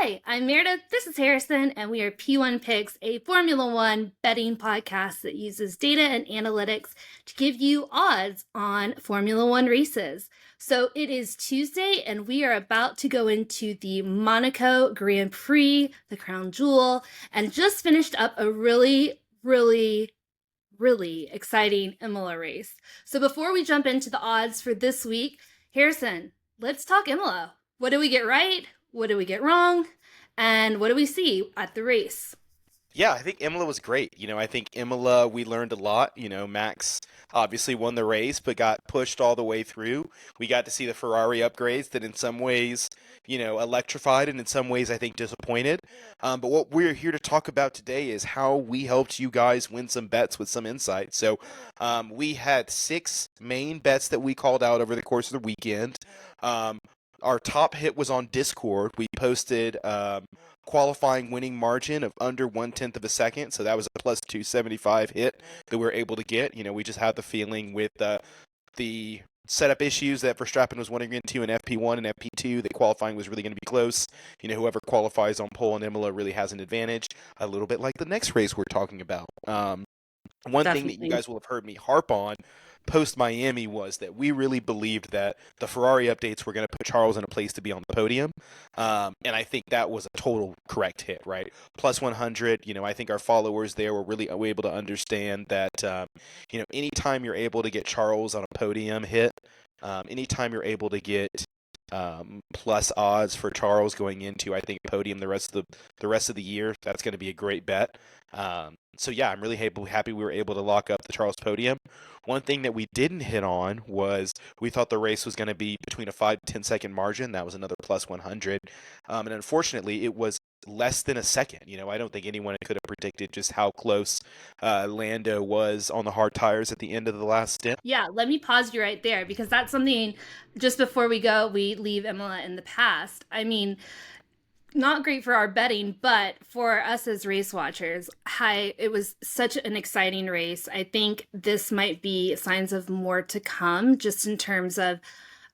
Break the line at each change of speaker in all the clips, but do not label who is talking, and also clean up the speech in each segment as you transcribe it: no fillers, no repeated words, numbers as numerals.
Hi, I'm Meredith. This is Harrison, and we are P1 Picks, a Formula One betting podcast that uses data and analytics to give you odds on Formula One races. So it is Tuesday, and we are about to go into the Monaco Grand Prix, the crown jewel, and just finished up a really exciting Imola race. So before we jump into the odds for this week, Harrison, let's talk Imola. What do we get right? What do we get wrong? And what do we see at the race?
Yeah, I think Imola was great. I think Imola, we learned a lot. Max obviously won the race, but got pushed all the way through. We got to see the Ferrari upgrades that in some ways, electrified and in some ways I think disappointed. But what we're here to talk about today is how we helped you guys win some bets with some insight. So we had 6 main bets that we called out over the course of the weekend. Our top hit was on Discord. We posted qualifying winning margin of under 1/10 of a second, so that was a plus 275 hit that we were able to get. We just had the feeling with the setup issues that Verstappen was running into in FP1 and FP2 that qualifying was really going to be close. Whoever qualifies on pole in Imola really has an advantage, a little bit like the next race we're talking about. One thing that you guys will have heard me harp on post Miami was that we really believed that the Ferrari updates were going to put Charles in a place to be on the podium. And I think that was a total correct hit, right? Plus 100, I think our followers there were really able to understand that, anytime you're able to get Charles on a podium hit, anytime you're able to get plus odds for Charles going into, I think, podium the rest of the year, that's going to be a great bet. So yeah, I'm really happy we were able to lock up the Charles podium. One thing that we didn't hit on was we thought the race was going to be between a 5 to 10 second margin. That was another plus 100. And unfortunately, it was less than a second. I don't think anyone could have predicted just how close Lando was on the hard tires at the end of the last stint.
Yeah, let me pause you right there because that's something just before we leave Imola in the past. I mean, not great for our betting, but for us as race watchers, it was such an exciting race. I think this might be signs of more to come, just in terms of,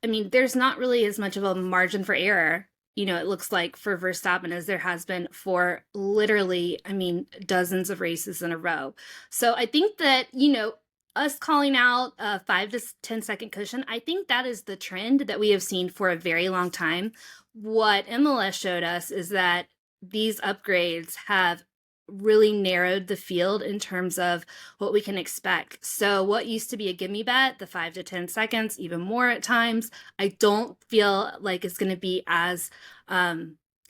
there's not really as much of a margin for error, it looks like, for Verstappen as there has been for literally, dozens of races in a row. So I think that, us calling out a 5 to 10 second cushion, I think that is the trend that we have seen for a very long time. What Imola showed us is that these upgrades have really narrowed the field in terms of what we can expect. So what used to be a gimme bet, the 5 to 10 seconds, even more at times, I don't feel like it's going to be as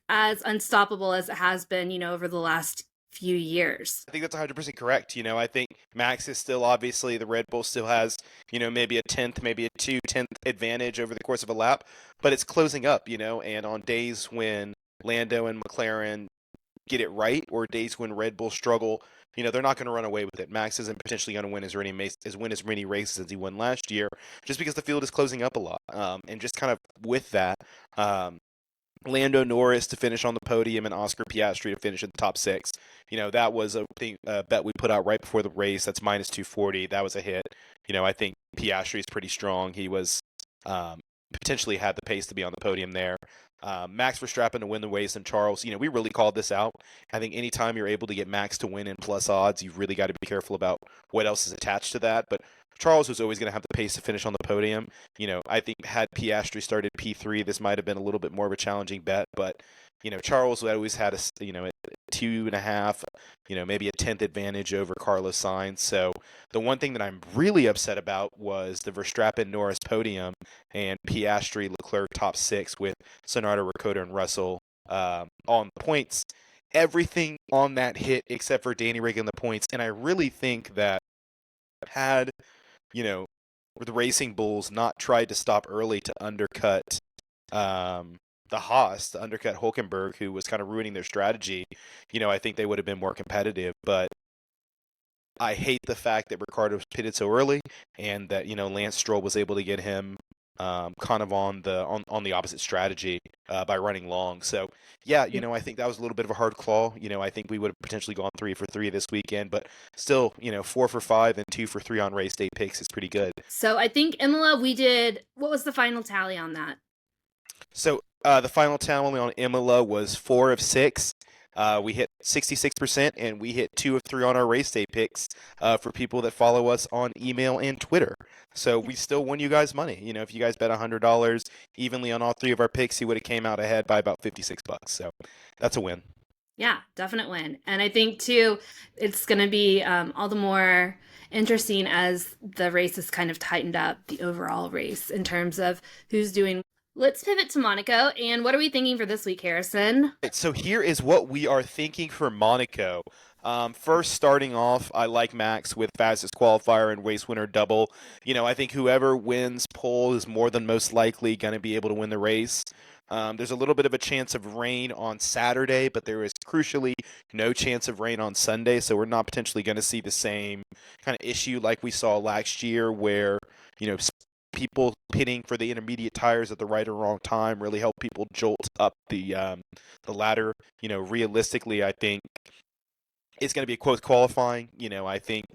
unstoppable as it has been, over the last few years.
I think that's 100% correct. I think Max is still, obviously, the Red Bull still has, maybe a 10th, maybe a 2/10 advantage over the course of a lap, but it's closing up, and on days when Lando and McLaren get it right, or days when Red Bull struggle, they're not going to run away with it. Max isn't potentially going to win as many races as he won last year, just because the field is closing up a lot. And just kind of with that, Lando Norris to finish on the podium and Oscar Piastri to finish in the top 6. That was a bet we put out right before the race. That's minus 240. That was a hit. I think Piastri is pretty strong. He was potentially had the pace to be on the podium there. Max Verstappen to win the race and Charles, we really called this out. I think anytime you're able to get Max to win in plus odds, you've really got to be careful about what else is attached to that. But Charles was always going to have the pace to finish on the podium. I think had Piastri started P3, this might have been a little bit more of a challenging bet. But, Charles always had a 2.5, maybe a 10th advantage over Carlos Sainz. So the one thing that I'm really upset about was the Verstappen-Norris podium and Piastri-Leclerc top 6 with Tsunoda, Ricotta, and Russell on the points. Everything on that hit except for Danny Rick in the points. And I really think that had the Racing Bulls not tried to stop early to undercut the Haas, to undercut Hulkenberg, who was kind of ruining their strategy, I think they would have been more competitive. But I hate the fact that Ricciardo was pitted so early and that, Lance Stroll was able to get him kind of on the opposite strategy by running long. So yeah, I think that was a little bit of a hard claw. I think we would have potentially gone 3 for 3 this weekend, but still, 4 for 5 and 2 for 3 on race day picks is pretty good.
So I think Imola, what was the final tally on that?
So The final tally on Imola was 4 of 6. We hit 66%, and we hit 2 of 3 on our race day picks for people that follow us on email and Twitter. So we still won you guys money. If you guys bet $100 evenly on all 3 of our picks, you would have came out ahead by about $56. So that's a win.
Yeah, definite win. And I think too, it's going to be all the more interesting as the race has kind of tightened up the overall race in terms of who's doing. Let's pivot to Monaco. And what are we thinking for this week, Harrison?
Right, so here is what we are thinking for Monaco. First, starting off, I like Max with fastest qualifier and race winner double. I think whoever wins pole is more than most likely going to be able to win the race. There's a little bit of a chance of rain on Saturday, but there is crucially no chance of rain on Sunday, so we're not potentially going to see the same kind of issue like we saw last year where, people pitting for the intermediate tires at the right or wrong time really help people jolt up the ladder. Realistically, I think it's going to be a close qualifying. I think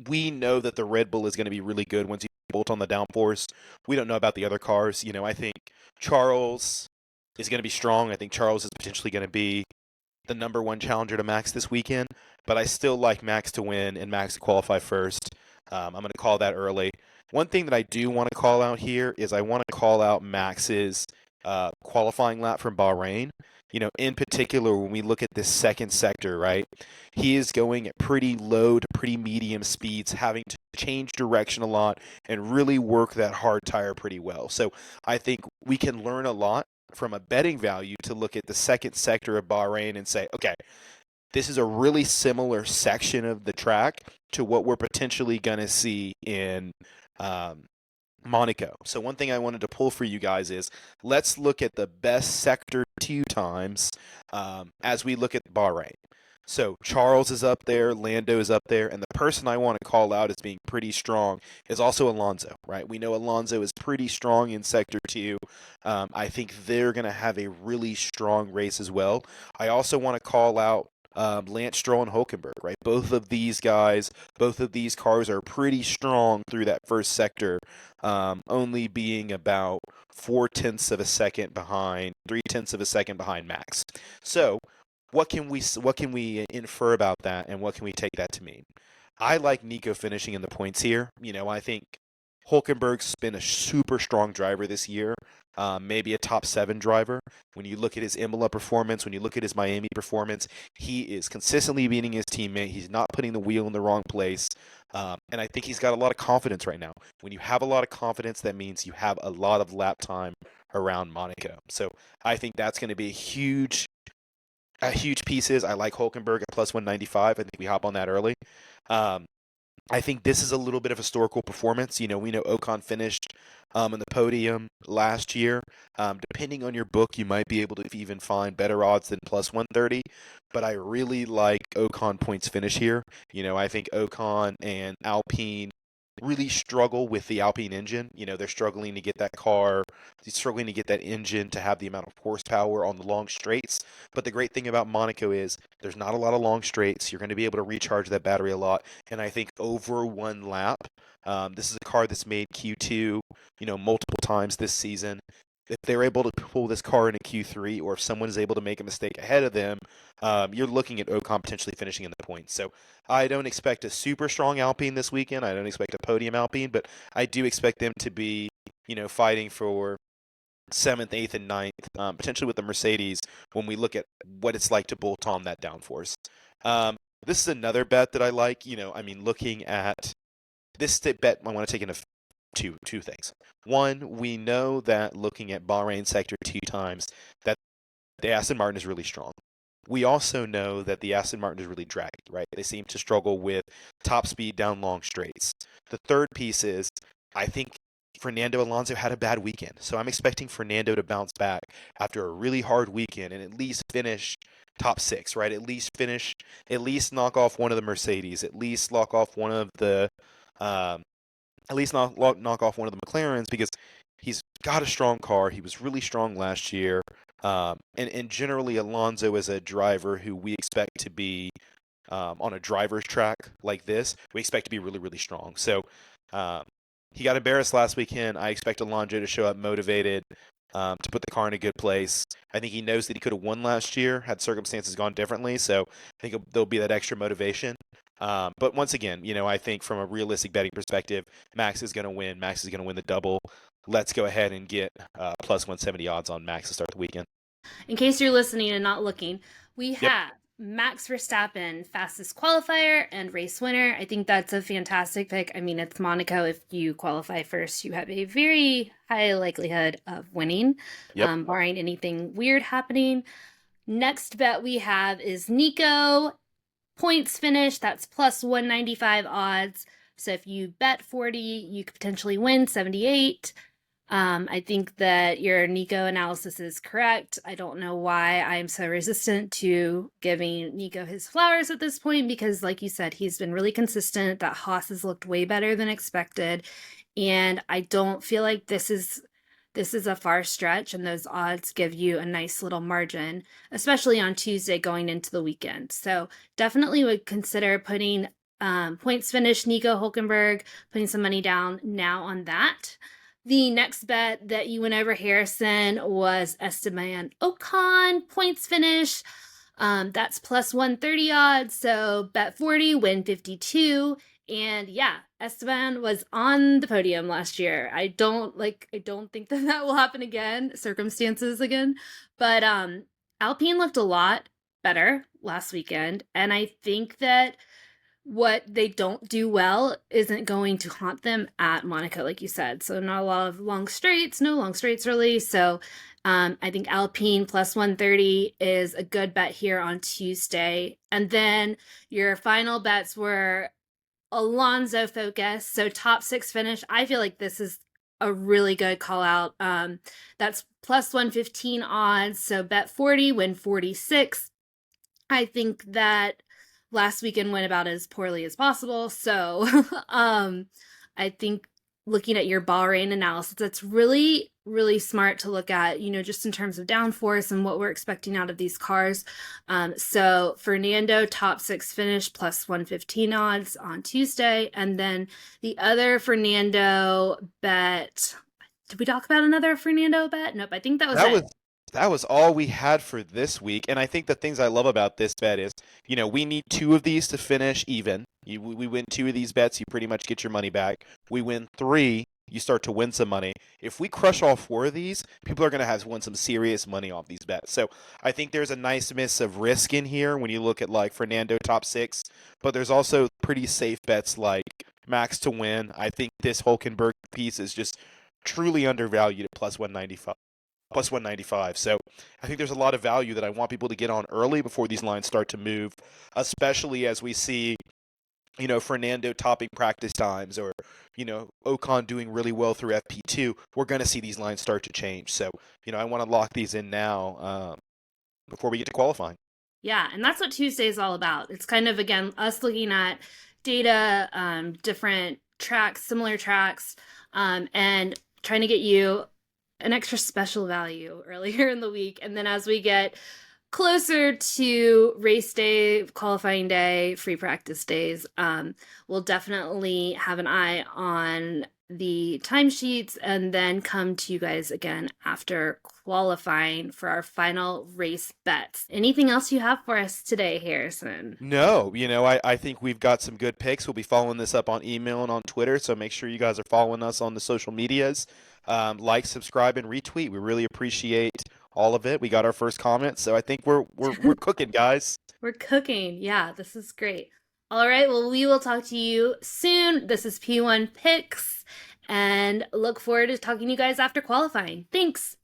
we know that the Red Bull is going to be really good once you bolt on the downforce. We don't know about the other cars. I think Charles is going to be strong. I think Charles is potentially going to be the number one challenger to Max this weekend, but I still like Max to win and Max to qualify first. I'm going to call that early. One thing that I do want to call out here is I want to call out Max's qualifying lap from Bahrain. In particular, when we look at this second sector, right, he is going at pretty low to pretty medium speeds, having to change direction a lot and really work that hard tire pretty well. So I think we can learn a lot from a betting value to look at the second sector of Bahrain and say, okay, this is a really similar section of the track to what we're potentially going to see in Monaco. So one thing I wanted to pull for you guys is let's look at the best sector 2 times as we look at Bahrain. So Charles is up there, Lando is up there, and the person I want to call out as being pretty strong is also Alonso, right? We know Alonso is pretty strong in Sector 2. I think they're going to have a really strong race as well. I also want to call out Lance Stroll and Hulkenberg, right? Both of these guys, both of these cars are pretty strong through that first sector, only being about 4/10 of a second behind, 3/10 of a second behind Max. So what can we infer about that, and what can we take that to mean? I like Nico finishing in the points here. I think Hulkenberg's been a super strong driver this year, maybe a top 7 driver. When you look at his Imola performance, when you look at his Miami performance, he is consistently beating his teammate. He's not putting the wheel in the wrong place. And I think he's got a lot of confidence right now. When you have a lot of confidence, that means you have a lot of lap time around Monaco. So I think that's going to be a huge piece. I like Hulkenberg at plus 195. I think we hop on that early. I think this is a little bit of historical performance. We know Ocon finished in the podium last year. Depending on your book, you might be able to even find better odds than plus 130. But I really like Ocon points finish here. I think Ocon and Alpine really struggle with the Alpine engine. They're struggling to get that car, struggling to get that engine to have the amount of horsepower on the long straights. But the great thing about Monaco is there's not a lot of long straights. You're going to be able to recharge that battery a lot. And I think over one lap, this is a car that's made Q2, multiple times this season. If they're able to pull this car into Q3, or if someone is able to make a mistake ahead of them, you're looking at Ocon potentially finishing in the points. So I don't expect a super strong Alpine this weekend. I don't expect a podium Alpine, but I do expect them to be, fighting for 7th, 8th, and 9th, potentially with the Mercedes when we look at what it's like to bolt on that downforce. This is another bet that I like. Looking at this bet, I want to take into two things. One, we know that looking at Bahrain Sector 2 times, that the Aston Martin is really strong. We also know that the Aston Martin is really dragged, right? They seem to struggle with top speed down long straights. The third piece is, I think Fernando Alonso had a bad weekend. So I'm expecting Fernando to bounce back after a really hard weekend and at least finish top 6, right? At least knock off one of the Mercedes, at least knock off one of the McLarens, because he's got a strong car. He was really strong last year. And generally, Alonso is a driver who we expect to be on a driver's track like this. We expect to be really, really strong. So he got embarrassed last weekend. I expect Alonso to show up motivated. to put the car in a good place. I think he knows that he could have won last year had circumstances gone differently. So I think there'll be that extra motivation. But once again, I think from a realistic betting perspective, Max is going to win. Max is going to win the double. Let's go ahead and get plus 170 odds on Max to start the weekend.
In case you're listening and not looking, we
Yep.
have Max Verstappen, fastest qualifier and race winner. I think that's a fantastic pick. I mean, it's Monaco. If you qualify first, you have a very high likelihood of winning,
Yep.
barring anything weird happening. Next bet we have is Nico. Points finish, that's plus 195 odds. So if you bet 40, you could potentially win 78. I think that your Nico analysis is correct. I don't know why I'm so resistant to giving Nico his flowers at this point because, like you said, he's been really consistent. That Haas has looked way better than expected. And I don't feel like this is a far stretch, and those odds give you a nice little margin, especially on Tuesday going into the weekend. So definitely would consider putting points finish Nico Hulkenberg, putting some money down now on that. The next bet that you went over, Harrison, was Esteban Ocon points finish. That's plus 130 odds. So bet 40, win 52. And yeah, Esteban was on the podium last year. I don't think that will happen again, circumstances again. But Alpine looked a lot better last weekend. And I think that what they don't do well isn't going to haunt them at Monaco, like you said. So not a lot of long straights, no long straights really. So I think Alpine plus 130 is a good bet here on Tuesday. And then your final bets were Alonso focus. So top 6 finish. I feel like this is a really good call out. That's plus 115 odds. So bet 40, win 46. I think that last weekend went about as poorly as possible. So I think looking at your Bahrain analysis, that's really, really smart to look at, just in terms of downforce and what we're expecting out of these cars. So Fernando, top 6 finish, plus 115 odds on Tuesday. And then the other Fernando bet, did we talk about another Fernando bet? Nope, I think that was
That
it.
was that was all we had for this week, and I think the things I love about this bet is, we need 2 of these to finish even. We win 2 of these bets, you pretty much get your money back. We win 3, you start to win some money. If we crush all 4 of these, people are going to have won some serious money off these bets. So I think there's a nice mix of risk in here when you look at like Fernando top 6, but there's also pretty safe bets like Max to win. I think this Hulkenberg piece is just truly undervalued at plus 195. Plus 195. So I think there's a lot of value that I want people to get on early before these lines start to move, especially as we see, Fernando topping practice times or, Ocon doing really well through FP2. We're going to see these lines start to change. So, I want to lock these in now before we get to qualifying.
Yeah, and that's what Tuesday is all about. It's kind of, again, us looking at data, different tracks, similar tracks, and trying to get you an extra special value earlier in the week. And then as we get closer to race day, qualifying day, free practice days, we'll definitely have an eye on the timesheets and then come to you guys again after qualifying for our final race bets. Anything else you have for us today, Harrison?
No, I think we've got some good picks. We'll be following this up on email and on Twitter, so make sure you guys are following us on the social medias. Like, subscribe, and retweet. We really appreciate all of it. We got our first comment, so I think we're cooking, guys.
We're cooking. Yeah, this is great. All right, well, we will talk to you soon. This is P1 Picks, and look forward to talking to you guys after qualifying. Thanks.